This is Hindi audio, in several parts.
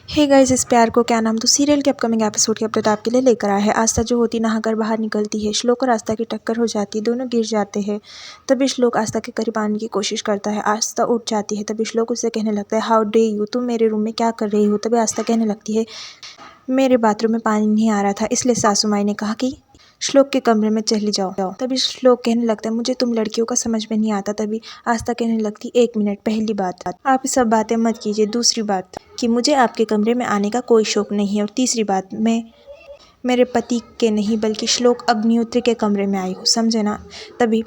हे गाइस, इस प्यार को क्या नाम तो सीरियल के अपकमिंग एपिसोड की अपडेट आपके लिए लेकर आया है। आस्था जो होती नहाकर बाहर निकलती है, श्लोक और आस्था की टक्कर हो जाती है, दोनों गिर जाते हैं। तभी श्लोक आस्था के करीब आने की कोशिश करता है। आस्था उठ जाती है। तभी श्लोक उससे कहने लगता है, हाउ डे यू, तुम मेरे रूम में क्या कर रही हो। तभी आस्था कहने लगती है, मेरे बाथरूम में पानी नहीं आ रहा था, इसलिए सासू माई ने कहा कि श्लोक के कमरे में चली जाओ। तभी श्लोक कहने लगता है, मुझे तुम लड़कियों का समझ में नहीं आता। तभी आस्था कहने लगती, एक मिनट, पहली बात आप ये सब बातें मत कीजिए। दूसरी बात कि मुझे आपके कमरे में आने का कोई शौक नहीं है। और तीसरी बात, मैं मेरे पति के नहीं बल्कि श्लोक अग्निहोत्री के कमरे में आई हूँ, समझे ना। तभी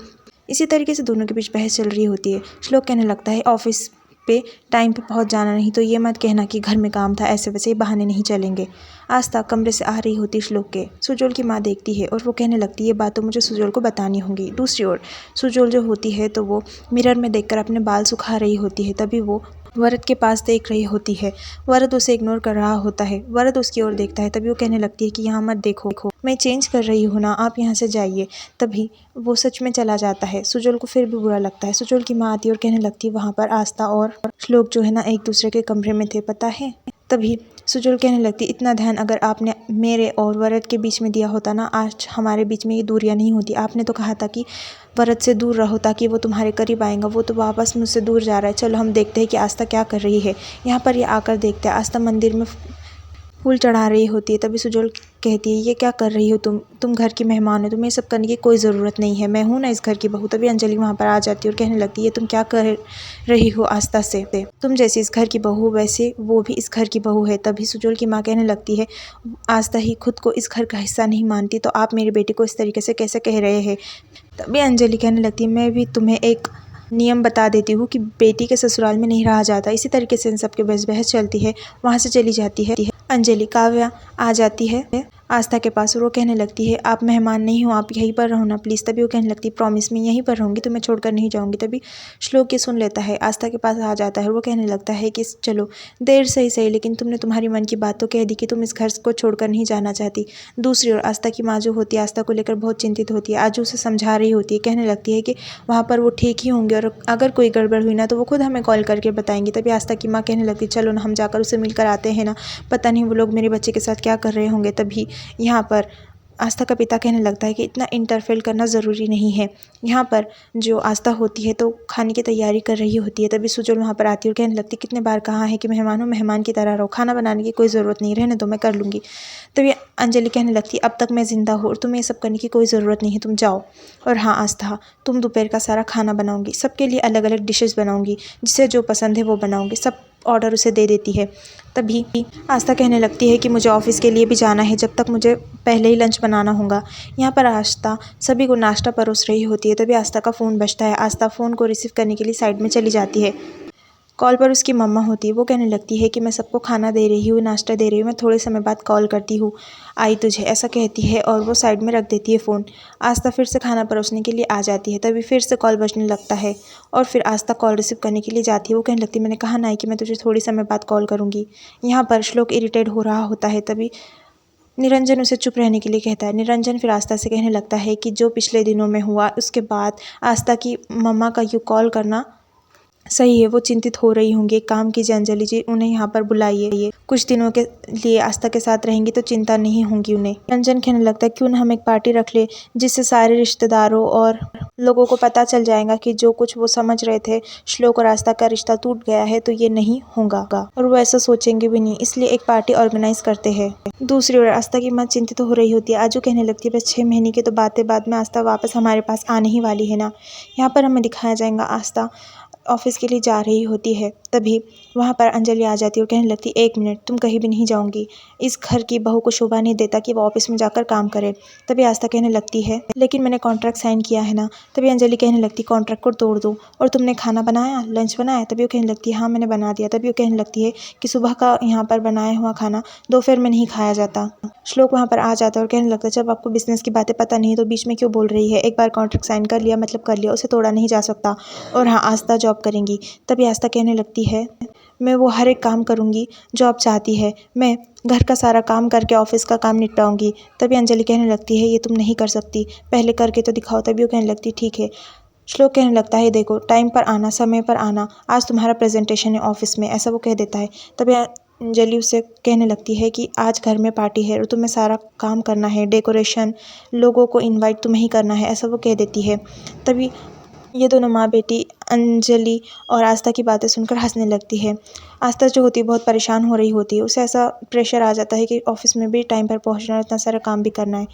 इसी तरीके से दोनों के बीच बहस चल रही होती है। श्लोक कहने लगता है, ऑफिस पे टाइम पे पहुंच जाना, नहीं तो ये मत कहना कि घर में काम था, ऐसे वैसे बहाने नहीं चलेंगे। आस्था कमरे से आ रही होती श्लोक के। सुजोल की माँ देखती है और वो कहने लगती है, ये बात तो मुझे सुजोल को बतानी होंगी। दूसरी ओर सुजोल जो होती है तो वो मिरर में देखकर अपने बाल सुखा रही होती है। तभी वो वरद के पास देख रही होती है। वरद उसे इग्नोर कर रहा होता है। वरद उसकी ओर देखता है। तभी वो कहने लगती है कि यहाँ मत देखो, मैं चेंज कर रही हूँ ना, आप यहाँ से जाइए। तभी वो सच में चला जाता है। सुजोल को फिर भी बुरा लगता है। सुजोल की माँ आती है और कहने लगती है, वहाँ पर आस्था और श्लोक जो है ना एक दूसरे के कमरे में थे, पता है। तभी सुजोल कहने लगती, इतना ध्यान अगर आपने मेरे और वरद के बीच में दिया होता ना, आज हमारे बीच में ये दूरियां नहीं होती। आपने तो कहा था कि वरद से दूर रहो ताकि वो तुम्हारे करीब आएगा, वो तो वापस मुझसे दूर जा रहा है। चलो हम देखते हैं कि आस्था क्या कर रही है। यहाँ पर ये आकर देखते हैं, आस्था मंदिर में फूल चढ़ा रही होती है। तभी सुजोल कहती है, ये क्या कर रही हो तुम घर की मेहमान हो, तुम्हें सब करने की कोई ज़रूरत नहीं है, मैं हूँ ना इस घर की बहू। तभी अंजलि वहाँ पर आ जाती है और कहने लगती है, तुम क्या कर रही हो आस्था से, तुम जैसी इस घर की बहू वैसे वो भी इस घर की बहू है। तभी सुजोल की माँ कहने लगती है, आस्था ही खुद को इस घर का हिस्सा नहीं मानती, तो आप मेरी बेटी को इस तरीके से कैसे कह रहे हैं। तभी अंजलि कहने लगती है, मैं भी तुम्हें एक नियम बता देती हूँ कि बेटी के ससुराल में नहीं रहा जाता। इसी तरीके से इन सबके बहस चलती है। वहाँ से चली जाती है अंजलि। काव्या आ जाती है आस्था के पास और वो कहने लगती है, आप मेहमान नहीं हो, आप यहीं पर रहो ना प्लीज़। तभी वो कहने लगती है, प्रॉमिस मैं यहीं पर रहूँगी, तुम्हें छोड़कर नहीं जाऊँगी। तभी श्लोक ये सुन लेता है, आस्था के पास आ जाता है और वो कहने लगता है कि चलो देर से ही सही, लेकिन तुमने तुम्हारी मन की बात तो कह दी कि तुम इस घर को छोड़कर नहीं जाना चाहती। दूसरी ओर आस्था की माँ जो होती है आस्था को लेकर बहुत चिंतित होती है। आज उसे समझा रही होती है, कहने लगती है कि वहाँ पर वो ठीक ही होंगे और अगर कोई गड़बड़ हुई ना तो वो खुद हमें कॉल करके बताएंगी। तभी आस्था की माँ कहने लगती है, चलो ना हम जाकर उसे मिलकर आते हैं ना, पता नहीं वो लोग मेरे बच्चे के साथ क्या कर रहे होंगे। तभी यहाँ पर आस्था का पिता कहने लगता है कि इतना इंटरफेयर करना ज़रूरी नहीं है। यहाँ पर जो आस्था होती है तो खाने की तैयारी कर रही होती है। तभी सुजोल वहाँ पर आती है और कहने लगती है, कितने बार कहा है कि मेहमान हो, मेहमान की तरह रहो, खाना बनाने की कोई ज़रूरत नहीं, रहने दो मैं कर लूँगी। तभी अंजलि कहने लगती है, अब तक मैं ज़िंदा हूँ और तुम्हें ये सब करने की कोई ज़रूरत नहीं है, तुम जाओ। और हाँ आस्था, तुम दोपहर का सारा खाना बनाऊँगी, सबके लिए अलग अलग डिशेज़ बनाऊँगी, जिसे जो पसंद है वो बनाऊँगी। सब ऑर्डर उसे दे देती है। तभी आस्था कहने लगती है कि मुझे ऑफिस के लिए भी जाना है, जब तक मुझे पहले ही लंच बनाना होगा। यहाँ पर आस्था सभी को नाश्ता परोस रही होती है। तभी आस्था का फ़ोन बजता है। आस्था फ़ोन को रिसीव करने के लिए साइड में चली जाती है। कॉल पर उसकी मम्मा होती है। वो कहने लगती है कि मैं सबको खाना दे रही हूँ, नाश्ता दे रही हूँ, मैं थोड़े समय बाद कॉल करती हूँ, आई तुझे, ऐसा कहती है और वो साइड में रख देती है फ़ोन। आस्था फिर से खाना परोसने के लिए आ जाती है। तभी फिर से कॉल बजने लगता है और फिर आस्था कॉल रिसीव करने के लिए जाती है। वो कहने लगती है, मैंने कहा ना कि मैं तुझे थोड़ी समय बाद कॉल करूँगी। यहाँ पर श्लोक इरिटेट हो रहा होता है। तभी निरंजन उसे चुप रहने के लिए कहता है। निरंजन फिर आस्था से कहने लगता है कि जो पिछले दिनों में हुआ उसके बाद आस्था की मम्मा का यूँ कॉल करना सही है, वो चिंतित हो रही होंगी। एक काम कीजिए अंजलि जी, उन्हें यहाँ पर बुलाइए, कुछ दिनों के लिए आस्था के साथ रहेंगी तो चिंता नहीं होगी उन्हें। रंजन कहने लगता है, क्यों ना हम एक पार्टी रख ले जिससे सारे रिश्तेदारों और लोगों को पता चल जाएगा कि जो कुछ वो समझ रहे थे श्लोक और आस्था का रिश्ता टूट गया है, तो ये नहीं होगा और वो ऐसा सोचेंगे भी नहीं, इसलिए एक पार्टी ऑर्गेनाइज करते हैं। दूसरी ओर आस्था की माँ चिंतित हो रही होती है। आजू कहने लगती है, बस 6 महीने की तो बातें बाद में आस्था वापस हमारे पास आने ही वाली है ना। यहाँ पर हमें दिखाया जाएगा आस्था ऑफिस के लिए जा रही होती है। तभी वहाँ पर अंजलि आ जाती है और कहने लगती है, एक मिनट, तुम कहीं भी नहीं जाऊँगी, इस घर की बहू को शोभा नहीं देता कि वो ऑफिस में जाकर काम करे। तभी आस्था कहने लगती है, लेकिन मैंने कॉन्ट्रैक्ट साइन किया है ना। तभी अंजलि कहने लगती है, कॉन्ट्रैक्ट को तोड़ दो। और तुमने खाना बनाया, लंच बनाया। तभी वो कहने लगती है, हाँ मैंने बना दिया। तभी वो कहने लगती है कि सुबह का यहाँ पर बनाया हुआ खाना दोपहर में नहीं खाया जाता। श्लोक वहाँ पर आ जाता है और कहने लगता है, जब आपको बिजनेस की बातें पता नहीं तो बीच में क्यों बोल रही है, एक बार कॉन्ट्रैक्ट साइन कर लिया मतलब कर लिया, उसे तोड़ा नहीं जा सकता। और हाँ आस्था जॉब करेंगी। तभी आस्था कहने लगती है, मैं वो हर एक काम करूँगी जो आप चाहती है, मैं घर का सारा काम करके ऑफिस का काम निपटाऊंगी। तभी अंजलि कहने लगती है, ये तुम नहीं कर सकती, पहले करके तो दिखाओ। तभी वो कहने लगती है, ठीक है। श्लोक कहने लगता है, देखो टाइम पर आना, समय पर आना, आज तुम्हारा प्रेजेंटेशन है ऑफिस में, ऐसा वो कह देता है। तभी अंजलि उससे कहने लगती है कि आज घर में पार्टी है और तुम्हें सारा काम करना है, डेकोरेशन, लोगों को इनवाइट तुम्हें ही करना है, ऐसा वो कह देती है। तभी ये दोनों माँ बेटी अंजलि और आस्था की बातें सुनकर हंसने लगती है। आस्था जो होती है बहुत परेशान हो रही होती है, उसे ऐसा प्रेशर आ जाता है कि ऑफिस में भी टाइम पर पहुंचना है, इतना सारा काम भी करना है।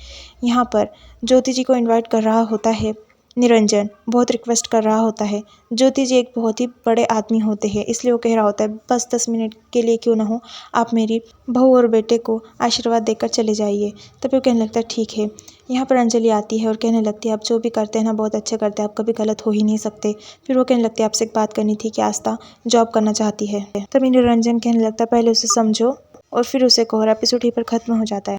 यहाँ पर ज्योति जी को इनवाइट कर रहा होता है निरंजन, बहुत रिक्वेस्ट कर रहा होता है। ज्योति जी एक बहुत ही बड़े आदमी होते हैं, इसलिए वो कह रहा होता है बस 10 मिनट के लिए क्यों ना हो, आप मेरी बहू और बेटे को आशीर्वाद देकर चले जाइए। तभी वो कहने लगता है ठीक है। यहाँ पर अंजलि आती है और कहने लगती है आप जो भी करते हैं ना बहुत अच्छा करते हैं, आप कभी गलत हो ही नहीं सकते। फिर वो कहने लगती है आपसे एक बात करनी थी कि आस्था जॉब करना चाहती है। तभी निरंजन कहने लगता है पहले उसे समझो और फिर उसे कहो। एपिसोड यहीं पर खत्म हो जाता है।